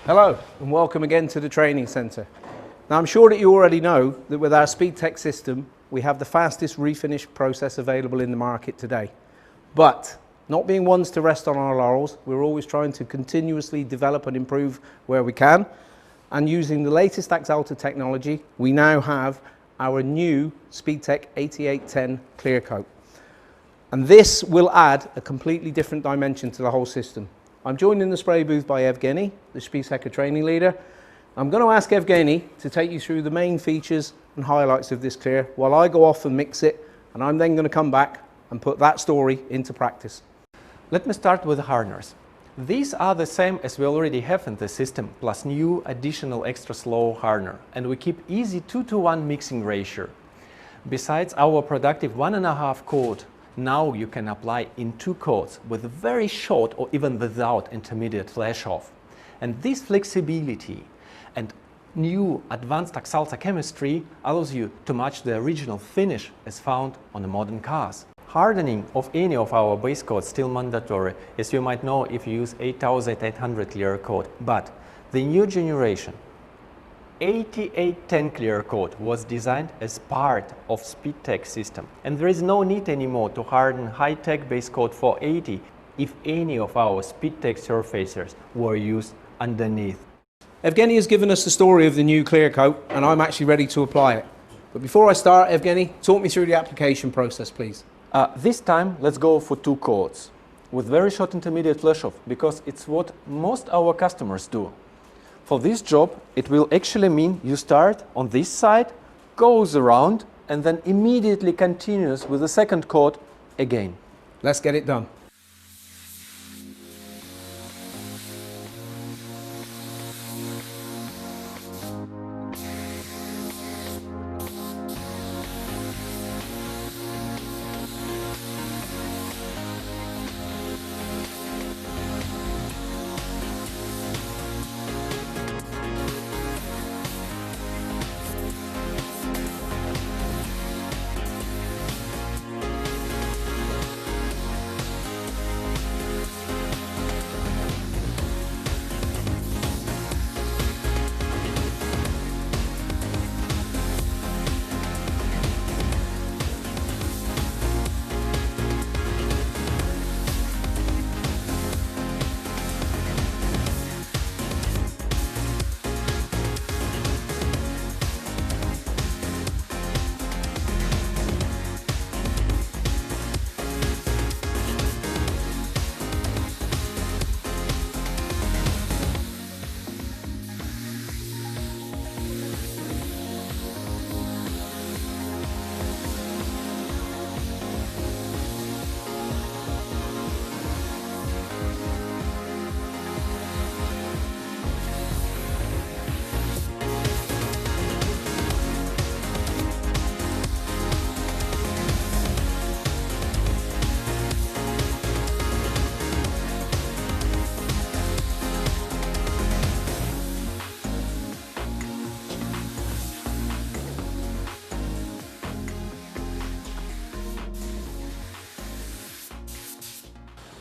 Hello and welcome again to the training centre. Now I'm sure that you already know that with our Speed-TEC system we have the fastest refinish process available in the market today. But not being ones to rest on our laurels, we're always trying to continuously develop and improve where we can. And using the latest Axalta technology, we now have our new Speed-TEC 8810 clear coat. And this will add a completely different dimension to the whole system. I'm joined in the spray booth by Evgeny, the Speed-TEC training leader. I'm going to ask Evgeny to take you through the main features and highlights of this clear while I go off and mix it, and I'm then going to come back and put that story into practice. Let me start with the hardeners. These are the same as we already have in the system, plus new additional extra slow hardener, and we keep easy 2:1 mixing ratio. Besides our productive 1.5 coat, now you can apply in 2 coats with very short or even without intermediate flash off. And this flexibility and new advanced Axalta chemistry allows you to match the original finish as found on the modern cars. Hardening of any of our base coats still mandatory, as you might know if you use 8800 clear coat, but the new generation 8810 clear coat was designed as part of Speed-TEC system, and there is no need anymore to harden high-tech base coat for 80 if any of our Speed-TEC surfacers were used underneath. Evgeny has given us the story of the new clear coat and I'm actually ready to apply it. But before I start, Evgeny, talk me through the application process, please. This time let's go for 2 coats with very short intermediate flash off, because it's what most our customers do. For this job, it will actually mean you start on this side, goes around, and then immediately continues with the second coat again. Let's get it done.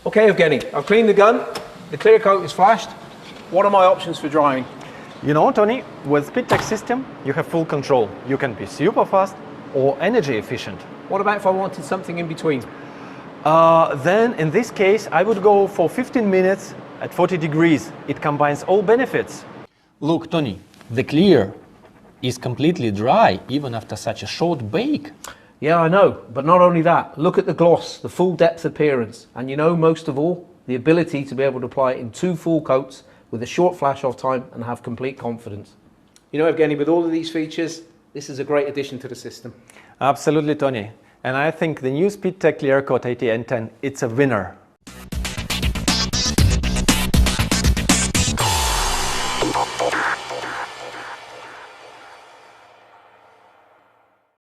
Okay, Evgeny, I've cleaned the gun, the clear coat is flashed. What are my options for drying? You know, Tony, with Speed-TEC system, you have full control. You can be super fast or energy efficient. What about if I wanted something in between? Then, in this case, I would go for 15 minutes at 40 degrees. It combines all benefits. Look, Tony, the clear is completely dry even after such a short bake. Yeah, I know, but not only that. Look at the gloss, the full depth appearance, and you know, most of all, the ability to be able to apply it in 2 full coats with a short flash off time and have complete confidence. You know, Evgeny, with all of these features, this is a great addition to the system. Absolutely, Tony. And I think the new Speed-TEC Clear Coat 8810, it's a winner.